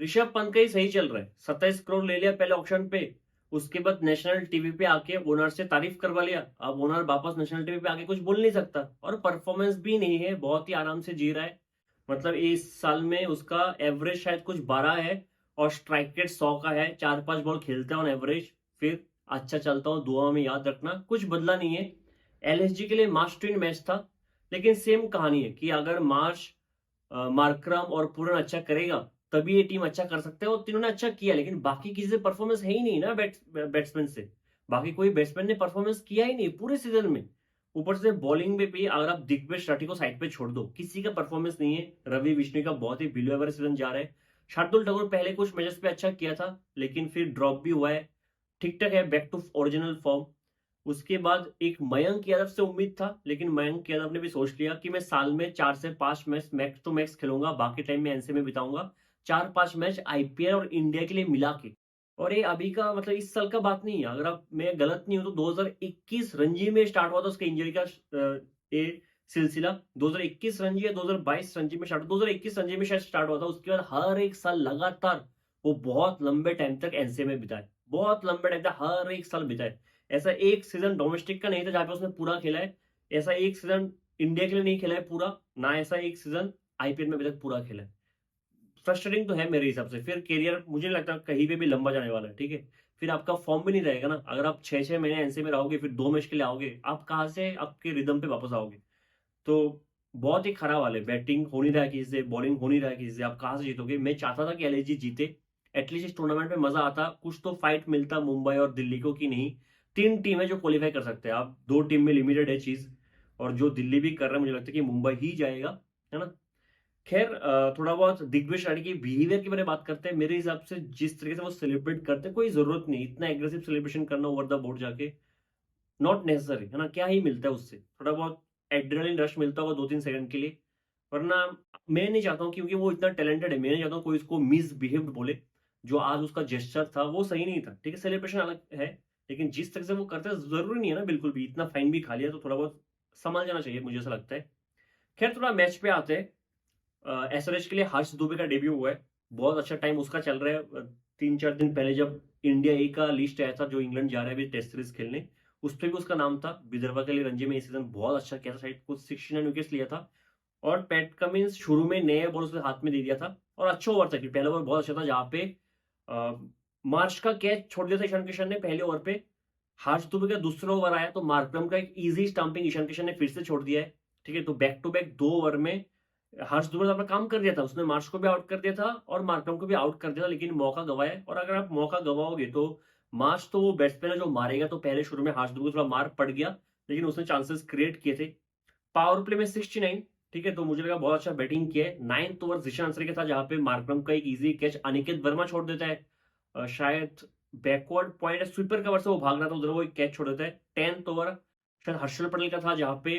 ऋषभ पंत का ही सही चल रहा है। 27 करोड़ ले लिया पहले ऑक्शन पे, उसके बाद नेशनल टीवी पे आके ओनर से तारीफ करवा लिया। अब ओनर वापस नेशनल टीवी पे आके कुछ बोल नहीं सकता, और परफॉर्मेंस भी नहीं है, बहुत ही आराम से जी रहा है। मतलब इस साल में उसका एवरेज शायद कुछ 12 है, और स्ट्राइक रेट 100 का है। 4-5 बॉल खेलता है ऑन एवरेज, फिर अच्छा चलता हूँ, दुआ में याद रखना, कुछ बदला नहीं है। एलएसजी के लिए मार्च ट्विन मैच था, लेकिन सेम कहानी है कि अगर मार्करम और पूरन अच्छा करेगा तभी ये टीम अच्छा कर सकते हैं, और तीनों ने अच्छा किया, लेकिन बाकी किसी से परफॉर्मेंस है ही नहीं ना। बैट्समैन से बाकी कोई बैट्समैन ने परफॉर्मेंस किया ही नहीं पूरे सीजन में। ऊपर से बॉलिंग में भी अगर आप दिग्विजय राठी को साइड पे छोड़ दो, किसी का परफॉर्मेंस नहीं है। रवि विष्णु का बहुत ही बिलो एवरेज सीजन जा रहा है। शार्दुल ठाकुर पहले कुछ मैचेस पे अच्छा किया था, लेकिन फिर ड्रॉप भी हुआ है। ठीक ठाक है, बैक टू ओरिजिनल फॉर्म। उसके बाद एक मयंक यादव से उम्मीद था, लेकिन मयंक यादव ने भी सोच लिया कि मैं साल में 4 से 5 मैच मैक्स टू मैक्स खेलूंगा, बाकी टाइम में एनसी में बिताऊंगा। 4-5 मैच आईपीएल और इंडिया के लिए मिला के। और ये अभी का मतलब इस साल का बात नहीं है, अगर आप मैं गलत नहीं हूं तो 2021 रणजी में स्टार्ट हुआ था उसके इंजरी का ये सिलसिला। 2021 रणजी या 2022 रणजी में स्टार्ट हुआ, 2021 रणजी में शायद स्टार्ट हुआ था। उसके बाद हर एक साल लगातार वो बहुत लंबे टाइम तक एनसीए में बिताए, बहुत लंबे टाइम तक हर एक साल बिताए। ऐसा एक सीजन डोमेस्टिक का नहीं था जहां पे उसने पूरा खेला है। ऐसा एक सीजन इंडिया के लिए नहीं खेला है पूरा, ना ऐसा एक सीजन आईपीएल में अभी तक पूरा खेला है। फ्रस्ट्रेटिंग तो है मेरे हिसाब से। फिर करियर मुझे नहीं लगता कहीं पे भी लंबा जाने वाला है, ठीक है। फिर आपका फॉर्म भी नहीं रहेगा ना, अगर आप 6-6 महीने एनसी में रहोगे फिर 2 मैच के लिए आओगे, आप कहाँ से आपके रिदम पे वापस आओगे। तो बहुत ही खराब वाले, बैटिंग हो नहीं रहा है किसी से, बॉलिंग हो नहीं रहा है किसी से, आप कहाँ से जीतोगे। मैं चाहता था कि एलएसजी जीते, एटलीस्ट इस टूर्नामेंट में मजा आता, कुछ तो फाइट मिलता मुंबई और दिल्ली को, कि नहीं 3 टीम है जो क्वालिफाई कर सकते हैं, आप 2 टीम में लिमिटेड है चीज। और जो दिल्ली भी कर रहा है, मुझे लगता है कि मुंबई ही जाएगा, है ना। खैर थोड़ा बहुत दिग्विजय राठी के बिहेवियर के बारे में बात करते हैं। मेरे हिसाब से जिस तरीके से वो सेलिब्रेट करते हैं, कोई जरूरत नहीं इतना एग्रेसिव सेलिब्रेशन करना ओवर द बोर्ड जाके, नॉट नेसेसरी, है ना। क्या ही मिलता है उससे, थोड़ा बहुत एड्रेनलिन रश मिलता होगा 2-3 सेकंड के लिए, वरना मैं नहीं चाहता हूँ, क्योंकि वो इतना टैलेंटेड है, मैं नहीं चाहता हूँ कोई उसको मिसबिहेव्ड बोले। जो आज उसका जेस्चर था वो सही नहीं था, ठीक है, सेलिब्रेशन अलग है, लेकिन जिस तरह से वो करता है जरूरी नहीं है ना, बिल्कुल भी इतना फाइन भी खा लिया तो थोड़ा बहुत संभल जाना चाहिए, मुझे ऐसा लगता है। खैर थोड़ा मैच पे आते हैं। एसआरएच के लिए हर्ष दुबे का डेब्यू हुआ है, बहुत अच्छा टाइम उसका चल रहा है। 3-4 दिन पहले जब इंडिया ए का लिस्ट आया था जो इंग्लैंड जा रहा है अभी टेस्ट सीरीज खेलने, उस पर भी उसका नाम था। विदर्भा के लिए रणजी में इस सीजन बहुत अच्छा किया था, शायद कुछ 69 विकेट्स लिया था। और पैट कमिंस शुरू में नए बॉल उसके हाथ में दे दिया था, और अच्छा ओवर था कि पहला ओवर बहुत अच्छा था जहां पे अ, मार्च का कैच छोड़ दिया था ईशान किशन ने पहले ओवर पे। हर्ष दुबे का दूसरा ओवर आया तो मार्करम का एक इजी स्टंपिंग ईशान किशन ने फिर से छोड़ दिया है, ठीक है। तो बैक टू बैक 2 ओवर में हर्ष दुबे ने अपना काम कर दिया था, उसने मार्च को भी आउट कर दिया था और मार्करम को भी आउट कर दिया था, लेकिन मौका गवाया। और अगर आप मौका गवाओगे तो मार्च तो वो बैट्समैन है जो मारेगा, तो पहले शुरू में हर्ष दुबे को थोड़ा मार पड़ गया, लेकिन उसने चांसेस क्रिएट किए थे। पावर प्ले में 69, ठीक है, तो मुझे लगा बहुत अच्छा बैटिंग किया है। 9th ओवर जिशान आंसर के था जहां पे मार्करम का एक इजी कैच अनिकेत वर्मा छोड़ देता है, शायद बैकवर्ड पॉइंट स्वीपर कवर से वो भाग रहा था उधर, वो एक कैच छोड़ देता है। 10th ओवर शायद हर्षल पटेल का था जहां पे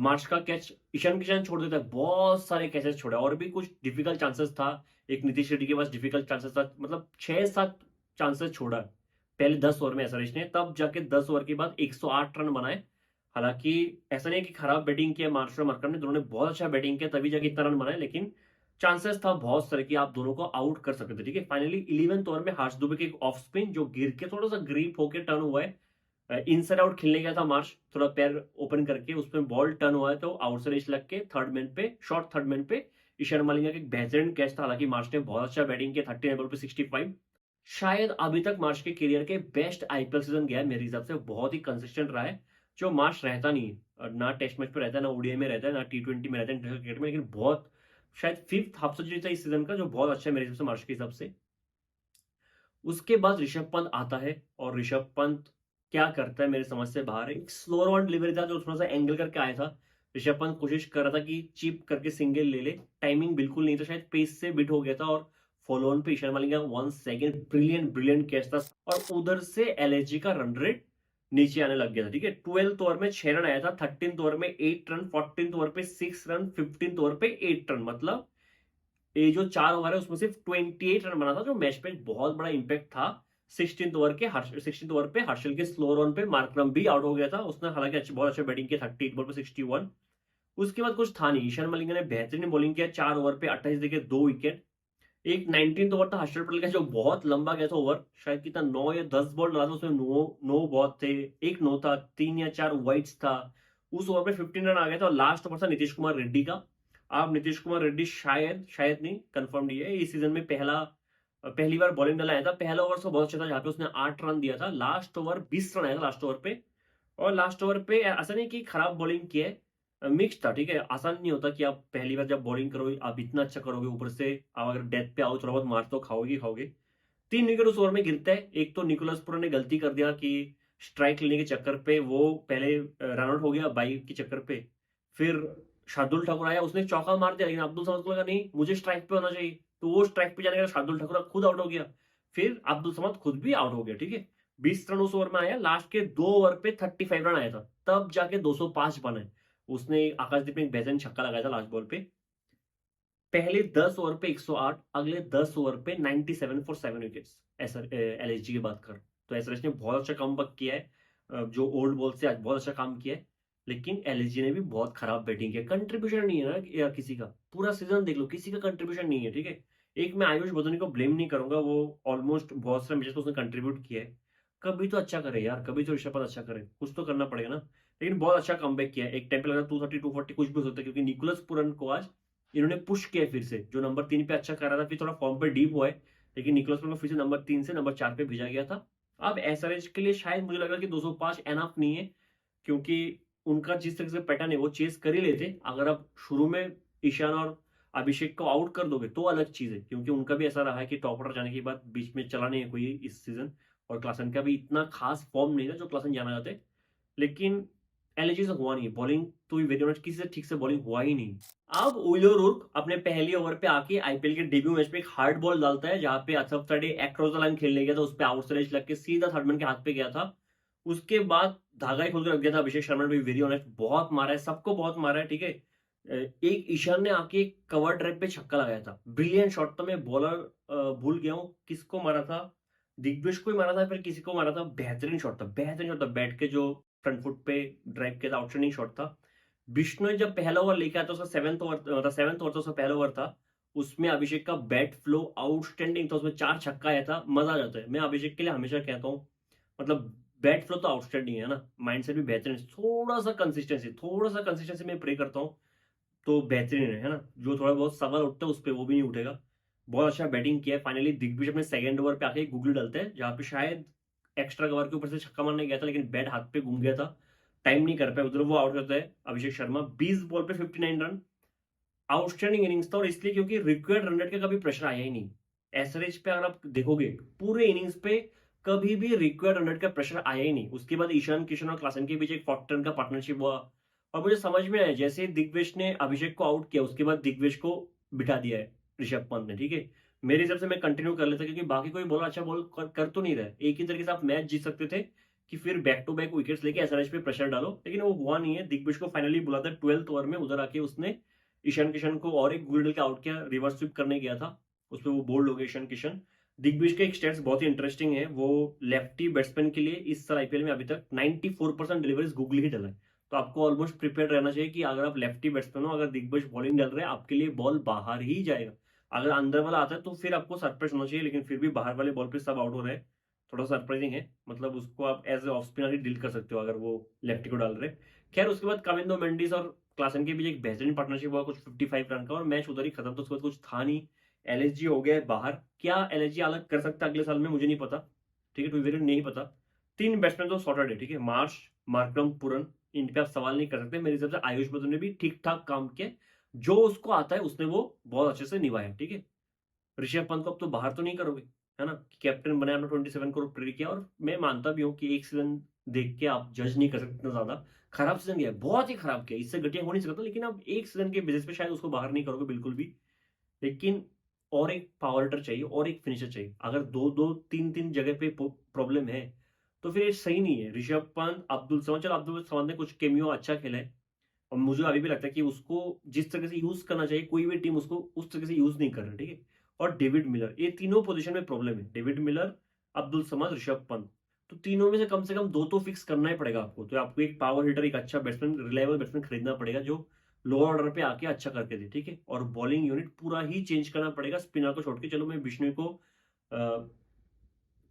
मार्च का कैच ईशान किशन छोड़ देता है। बहुत सारे कैचेस छोड़े, और भी कुछ डिफिकल्ट चांसेस था। एक नीतीश रेड्डी के पास डिफिकल्ट चांसेस था, मतलब 6-7 चांसेस छोड़ा पहले 10 ओवर में एसआरएच ने, तब जाके 10 ओवर के बाद 108 रन बनाए। हालांकि ऐसा नहीं है कि खराब बैटिंग किया मार्श और मार्करम ने, दोनों ने बहुत अच्छा बैटिंग किया तभी जाके इतना रन बनाए, लेकिन चांसेस था बहुत सारे कि आप दोनों को आउट कर सकते थे, ठीक है। फाइनली 11th ओवर में हर्ष दुबे के एक ऑफ स्पिन जो गिर के थोड़ा सा ग्रीप होकर टर्न हुआ है, इनसाइड आउट खेलने गया था मार्श, थोड़ा पैर ओपन करके, उसमें बॉल टर्न हुआ है तो आउटसाइड एज लग के थर्ड मैन पे, शॉर्ट थर्ड मैन पे ईशान मलिंगा का एक बेहतरीन कैच था। हालांकि मार्च ने बहुत अच्छा बैटिंग किया, 30 बॉल पे 65। शायद अभी तक मार्च के करियर के बेस्ट आईपीएल सीजन गया है मेरे हिसाब से, बहुत ही कंसिस्टेंट रहा है, जो मार्च रहता नहीं है। और ना टेस्ट मैच पे रहता है, ना ओडीआई में रहता है, ना टी20 में रहता है, इंटरनेशनल क्रिकेट में, लेकिन बहुत शायद 5th हाफ सेंचुरी था इस सीजन का, जो बहुत अच्छा है मेरे हिसाब से मार्च के हिसाब से। उसके बाद ऋषभ पंत आता है, और ऋषभ पंत क्या करता है मेरे समझ से बाहर है। एक स्लोअर वन डिलीवरी था जो थोड़ा सा एंगल करके आया था। ऋषभ पंत कोशिश कर रहा था कि चिप करके सिंगल ले ले, टाइमिंग बिल्कुल नहीं था, शायद पेस से बिट हो गया था, और फॉलो ऑन पे Ishan Malinga 1 second brilliant brilliant catch था, और उधर से एलएसजी का रन रेट नीचे आने लग गया था, ठीक है। 12th ओवर में 6 रन आया था, 13th ओवर में 8 रन, 14th ओवर पे 6 रन, 15th ओवर पे 8 रन, मतलब ये जो 4 ओवर है उसमें सिर्फ 28 रन बना था, जो मैच पे एक बहुत बड़ा इंपैक्ट था। 16th ओवर पे हर्षल के स्लो रन पे मार्करम भी आउट हो गया था, उसने हालांकि बहुत अच्छा बैटिंग किया, 38 बॉल पे 61। उसके बाद कुछ था नहीं, ईशान मलिंगा ने बेहतरीन बॉलिंग किया, 4 ओवर पे 28 देके 2 विकेट। एक 19th ओवर था हर्षल पटेल का जो बहुत लंबा गया था ओवर, शायद कितना 9 या 10 बॉल डाला था उसमें, नो नो बहुत थे, एक नो था, 3 या 4 वाइड्स था। उस ओवर पे 15 रन आ गया था और लास्ट ओवर था नीतीश कुमार रेड्डी का। अब नीतीश कुमार रेड्डी शायद शायद नहीं, कंफर्म नहीं है, इस सीजन में पहली बार बॉलिंग डाला आया था। पहला ओवर उसका बहुत अच्छा था जहाँ पे उसने 8 रन दिया था, लास्ट ओवर 20 रन आया था लास्ट ओवर पे। और लास्ट ओवर पे ऐसा नहीं कि खराब बॉलिंग की है, मिक्स था, ठीक है। आसान नहीं होता कि आप पहली बार जब बॉलिंग करोगे आप इतना अच्छा करोगे, ऊपर से आप अगर डेथ पे आओ थोड़ा बहुत मार तो खाओगे ही खाओगे। 3 विकेट उस ओवर में गिरता है। एक तो निकोलस पुरन ने गलती कर दिया कि स्ट्राइक लेने के चक्कर पे वो पहले रन आउट हो गया 22 के चक्कर पे। फिर शार्दुल ठाकुर आया, उसने चौका मार दिया, लेकिन अब्दुल समद को लगा नहीं मुझे स्ट्राइक पे होना चाहिए, तो वो स्ट्राइक पे जाने का शार्दुल ठाकुर खुद आउट हो गया। फिर अब्दुल समद खुद भी आउट हो गया, ठीक है। 20 रन उस ओवर में आया, लास्ट के 2 ओवर पे 35 रन आया था, तब जाके 205 बने। उसने आकाशदीप ने एक बेहतरीन छक्का लगाया था लास्ट बॉल पे। पहले 10 ओवर पे 108, अगले 10 ओवर पे 97 फॉर 7 विकेट्स। ऐसा एलएसजी की बात कर तो एसआरएच ने बहुत अच्छा कमबैक किया है, जो ओल्ड बॉल से आज बहुत अच्छा काम किया है। लेकिन एलएसजी ने भी बहुत खराब बैटिंग किया, कंट्रीब्यूशन नहीं है ना या किसी का। पूरा सीजन देख लो, किसी का कंट्रीब्यूशन नहीं है, ठीक है। एक मैं आयुष बदोनी को ब्लेम नहीं करूंगा, वो ऑलमोस्ट बहुत सारे मैचेस में उसने कंट्रीब्यूट किया है। कभी तो अच्छा करे यार, कभी तो ऋषभ पंत अच्छा करे, कुछ तो करना पड़ेगा ना। लेकिन बहुत अच्छा कमबैक किया है, एक टाइम पे लगा 230 240 कुछ भी हो सकता है, क्योंकि निकोलस पुरन को आज इन्होंने पुश किया है फिर से, जो नंबर 3 पे अच्छा कर रहा था, फिर थोड़ा फॉर्म पे डीप हुआ है, लेकिन निकोलस पुरन को फिर से नंबर 3 से नंबर 4 पे भेजा गया था। अब एसआरएच के लिए शायद मुझे लग रहा है कि 205 एनफ नहीं है, क्योंकि उनका जिस तरह से पैटर्न है वो चेस कर ही लेते। अगर आप शुरू में ईशान और अभिषेक को आउट कर दोगे तो अलग चीज है, क्योंकि उनका भी ऐसा रहा है कि टॉप ऑर्डर जाने के बाद बीच में चला नहीं है कोई इस सीजन, और क्लासन का भी इतना खास फॉर्म नहीं था जो क्लासन जाना जाते। लेकिन एलएजी से हुआ नहीं, बॉलिंग तो वेरी ऑनेस्ट किसी से ठीक से बॉलिंग हुआ ही नहीं। अब उइलो रुर्क अपने पहले ओवर पे आके आईपीएल के डेब्यू मैच पे एक हार्ड बॉल डालता है, जहां पे असफ तड़े एक्रॉस द लाइन खेलने गया था, उस पे आउटसाइड एज लग के सीधा थर्डमैन के हाथ पे गया था। उसके बाद धागा ही खोल के रख दिया था अभिषेक शर्मा ने भी, वेरी ऑनेस्ट बहुत मारा है, सबको बहुत मारा है, ठीक है। एक ईशान ने आके कवर ड्राइव पे छक्का लगाया था, ब्रिलियंट शॉट था। मैं बॉलर भूल गया हूँ किसको मारा था, दिग्विश को ही मारा था, फिर किसी को मारा था। बेहतरीन शॉट था, बेहतरीन शॉट था, बैट के जो फ्रंट फुट पे ड्राइव किया था, आउटस्टैंडिंग शॉट था। बिश्नोई जब पहला ओवर लेके आया था, उसका 7th ओवर था, उसका पहला ओवर था, उसमें अभिषेक का बैट फ्लो आउटस्टैंडिंग था, उसमें 4 छक्का आया था, मजा आ जाता है। मैं अभिषेक के लिए हमेशा कहता हूँ, मतलब बैट फ्लो तो आउटस्टैंडिंग है ना, माइंडसेट भी बेहतरीन, थोड़ा सा कंसिस्टेंसी मैं प्रे करता हूँ तो बेहतरीन है ना। जो थोड़ा बहुत सवाल उठता है उस पर वो भी नहीं उठेगा। बहुत अच्छा बैटिंग किया है। फाइनली दिग्विजय अपने सेकंड ओवर पे आके गूगली डालते हैं, जहां पे शायद एक्स्ट्रा कवर के ऊपर से छक्का मारने गया था, लेकिन बैट हाथ पे घूम गया था, टाइम नहीं कर पाया उधर, वो आउट करता है अभिषेक शर्मा। 20 बॉल पे 59 रन, आउटस्टैंडिंग इनिंग्स था, और इसलिए क्योंकि रिक्वायर्ड रन रेट का कभी प्रेशर आया ही नहीं। एसआरएच पे अगर आप देखोगे पूरे इनिंग्स पे कभी भी रिक्वायर्ड रन रेट का प्रेशर आया ही नहीं। उसके बाद ईशान किशन और क्लासन के बीच एक 40 रन का पार्टनरशिप हुआ, और मुझे समझ में आया जैसे दिग्विजय ने अभिषेक को आउट किया, उसके बाद दिग्विजय को बिठा दिया है ऋषभ पंत ने, ठीक है। मेरे हिसाब से मैं कंटिन्यू कर लेता, क्योंकि बाकी कोई बॉलर अच्छा बॉल कर तो नहीं रहा, एक ही तरीके से आप मैच जीत सकते थे कि फिर बैक टू बैक विकेट्स लेके एसआरएच पे प्रेशर डालो, लेकिन वो हुआ नहीं है। दिग्विजय को फाइनली बुलाता है 12th ओवर में, उधर आके उसने ईशान किशन को और एक गुल के आउट किया, रिवर्स स्वीप करने गया था, उसमें वो बोल्ड हो गया ईशान किशन। दिग्विजय के एक स्टेट्स बहुत ही इंटरेस्टिंग है, वो लेफ्टी बैट्समैन के लिए इस साल आईपीएल में अभी तक 94% डिलीवरीज गूगली ही डला है। तो आपको ऑलमोस्ट प्रिपेयर रहना चाहिए कि अगर आप लेफ्टी बैट्समैन हो, अगर दिग्विजय बॉलिंग डाल रहे हैं, आपके लिए बॉल बाहर ही जाएगा। अगर अंदर वाला आता है तो फिर आपको सरप्राइज होना चाहिए, लेकिन फिर भी बाहर वाले बॉल पे सब आउट हो रहे हैं, थोड़ा सरप्राइजिंग है। मतलब उसको आप एज ए ऑफ स्पिनर ही डील कर सकते हो अगर वो लेफ्टी को डाल रहे हैं। खैर उसके बाद काविंदो मेंडिस और क्लासन के बीच एक बेहतरीन पार्टनरशिप हुआ, कुछ 55 रन का, और मैच उधर ही खत्म। तो उसके बाद कुछ था नहीं, एलएसजी हो गया बाहर। क्या एलएसजी अलग कर सकता है अगले साल में, मुझे नहीं पता, ठीक है, टू वेरी नहीं पता। 3 बैट्समैन तो सॉर्टेड है, ठीक है, मार्श, मार्करम, पुरन, इन पे आप सवाल नहीं कर सकते। मेरे हिसाब से आयुष बदल ने भी ठीक ठाक काम किया, जो उसको आता है उसने वो बहुत अच्छे से निभाया, ठीक है। ऋषभ पंत को अब तो बाहर तो नहीं करोगे, है ना, कि कैप्टन बनाया, आपने 27 करोड़ पे किया, और मैं मानता भी हूँ कि एक सीजन देख के आप जज नहीं कर सकते इतना ज्यादा। खराब सीजन गया, बहुत ही खराब किया, इससे घटिया हो नहीं सकता, लेकिन अब एक सीजन के बेसिस पे शायद उसको बाहर नहीं करोगे बिल्कुल भी। लेकिन और एक पावर हिटर चाहिए और एक फिनिशर चाहिए। अगर दो दो तीन तीन जगह पे प्रॉब्लम है तो फिर ये सही नहीं है। ऋषभ पंत, अब्दुल समद, चलो अब्दुल समद ने कुछ केमियो अच्छा खेला है, और मुझे अभी भी लगता है कि उसको जिस तरह से यूज करना चाहिए कोई भी टीम उसको उस तरह से यूज नहीं कर रही, ठीक है। और डेविड मिलर, ये तीनों पोजीशन में प्रॉब्लम है, डेविड मिलर, अब्दुल समद, ऋषभ पंत। तो तीनों में से कम दो तो फिक्स करना ही पड़ेगा आपको। तो आपको एक पावर हिटर, एक अच्छा बैट्समैन, रिलायबल बैट्समैन खरीदना पड़ेगा, जो लोअर ऑर्डर पे आके अच्छा करके दे, ठीक है। और बॉलिंग यूनिट पूरा ही चेंज करना पड़ेगा स्पिनर को छोड़ के। चलो मैं बिश्नोई को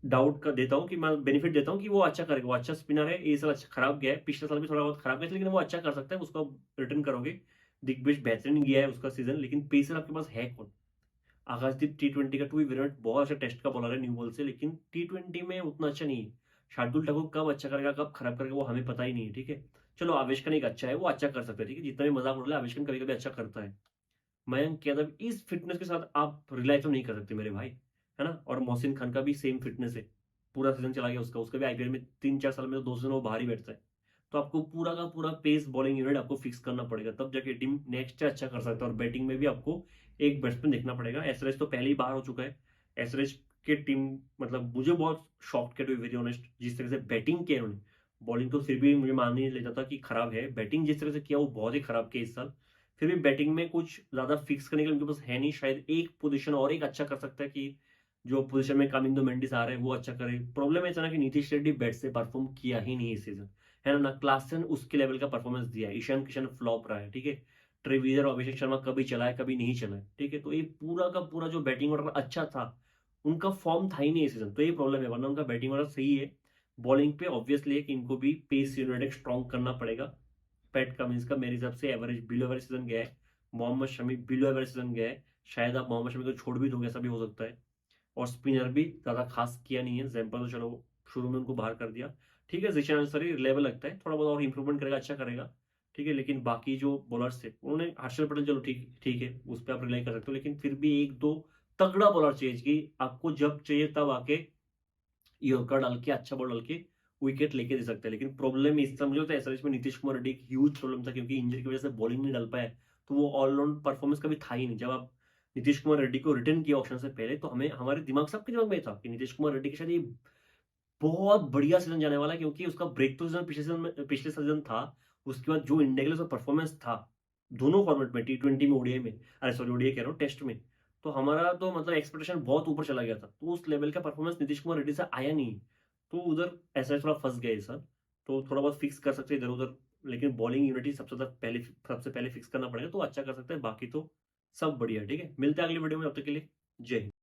डाउट का देता हूँ कि मैं बेनिफिट देता हूँ कि वो अच्छा करेगा, वो अच्छा स्पिनर है, ये साल अच्छा खराब गया है, पिछले साल भी थोड़ा बहुत खराब गया था, लेकिन वो अच्छा कर सकता है, उसको रिटर्न करोगे। दिग्विजय बेहतरीन गया है उसका सीजन, लेकिन पेसर आपके पास है कौन? आकाशदीप T20 का 2 विराट बहुत अच्छा टेस्ट का बॉलर है न्यू बॉल से, लेकिन T20 में उतना अच्छा नहीं है। शार्दुल ठाकुर कब अच्छा करेगा कब खराब करेगा वो हमें पता ही नहीं है, ठीक है। चलो आवेशकन एक अच्छा है, वो अच्छा कर सकता है, ठीक है, जितना भी मजाक उड़ा ले आवेशकन कभी कभी अच्छा करता है। मयंक यादव इस फिटनेस के साथ आप रिलाई तो नहीं कर सकते मेरे भाई, है ना। और मोहसिन खान का भी सेम फिटनेस है, पूरा सीजन चला गया उसका, उसका भी आईपीएल में 3-4 साल में तो 2 सीजन वो बाहर ही बैठता है। तो आपको पूरा का पूरा पेस बॉलिंग यूनिट आपको फिक्स करना पड़ेगा, तब जाके टीम नेक्स्ट अच्छा कर सकता है। और बैटिंग में भी आपको एक बैट्समैन देखना पड़ेगा। एसआरएच तो पहले ही बाहर हो चुका है। एसआरएच के टीम मतलब मुझे बहुत शॉक किया, टू बी वेरी ऑनेस्ट, जिस तरह से बैटिंग किया उन्होंने। बॉलिंग तो फिर भी मुझे मान नहीं लेता था कि खराब है, बैटिंग जिस तरह से किया वो बहुत ही खराब किया इस साल। फिर भी बैटिंग में कुछ ज्यादा फिक्स करने के लिए उनके पास है नहीं, शायद एक पोजीशन और एक अच्छा कर सकता है कि जो पोजीशन में कामिंदो मेंडिस आ रहे हैं वो अच्छा करे। प्रॉब्लम है ना कि नीतीश रेड्डी बैट से परफॉर्म किया ही नहीं इस सीजन, है ना क्लासन उसके लेवल का परफॉर्मेंस दिया है। ईशान किशन फ्लॉप रहा है, ठीक है। ट्रेविजर और अभिषेक शर्मा कभी चला है कभी नहीं चला है, ठीक है। तो ये पूरा का पूरा जो बैटिंग ऑर्डर अच्छा था, उनका फॉर्म था ही नहीं इस सीजन, तो ये प्रॉब्लम है, वरना उनका बैटिंग ऑर्डर सही है। बॉलिंग पे ऑब्वियसली है कि इनको भी पेस यूनिट स्ट्रॉन्ग करना पड़ेगा। पैट कमिंस का मेरे हिसाब से एवरेज बिलो एवरेज सीजन गया है। Mohammed Shami below average season गया है, शायद आप मोहम्मद शमी को छोड़ भी दोगे, ऐसा भी हो सकता है। और स्पिनर भी ज्यादा खास किया नहीं है, जैम्पल तो चलो शुरू में उनको बाहर कर दिया, ठीक है। जिशान अंसारी लेवल लगता है, थोड़ा बहुत और इंप्रूवमेंट करेगा, अच्छा करेगा, ठीक है। लेकिन बाकी जो बॉलर्स थे उन्होंने, हर्षल पटेल चलो ठीक ठीक है, उस पर आप रिलाई कर सकते हो, लेकिन फिर भी एक दो तगड़ा बॉलर चाहिए कि आपको जब चाहिए तब आके यॉर्कर डाल के अच्छा बॉल डाल के विकेट लेके दे सकते हैं। लेकिन प्रॉब्लम इस समय जो था एसआरएच में नीतीश कुमार रेड्डी एक ह्यूज प्रॉब्लम था, क्योंकि इंजरी की वजह से बॉलिंग नहीं डाल पाया, तो वो ऑलराउंड परफॉर्मेंस कभी था ही नहीं। जब आप नीतीश कुमार रेड्डी को रिटर्न किया ऑप्शन से पहले, तो हमें हमारे दिमाग सबके दिमाग में था कि नीतीश कुमार रेड्डी के शायद ये बहुत बढ़िया सीजन जाने वाला है, क्योंकि उसका ब्रेक थ्रू सीजन पिछले सीजन था। उसके बाद जो इंडिया के लिए परफॉर्मेंस था दोनों फॉर्मेट में, T20 में ओडीआई में, अरे सॉरी ओडीआई कह रहा हूँ, टेस्ट में, तो हमारा तो मतलब एक्सपेक्टेशन बहुत ऊपर चला गया था। तो उस लेवल का परफॉर्मेंस नीतीश कुमार रेड्डी से आया नहीं, तो उधर ऐसा थोड़ा फंस गए सर। तो थोड़ा बहुत फिक्स कर सकते हैं इधर उधर, लेकिन बॉलिंग यूनिटी सबसे पहले फिक्स करना पड़ेगा, तो अच्छा कर सकते हैं। बाकी तो सब बढ़िया, ठीक है। मिलते हैं अगली वीडियो में, अब तक के लिए जय हिंद।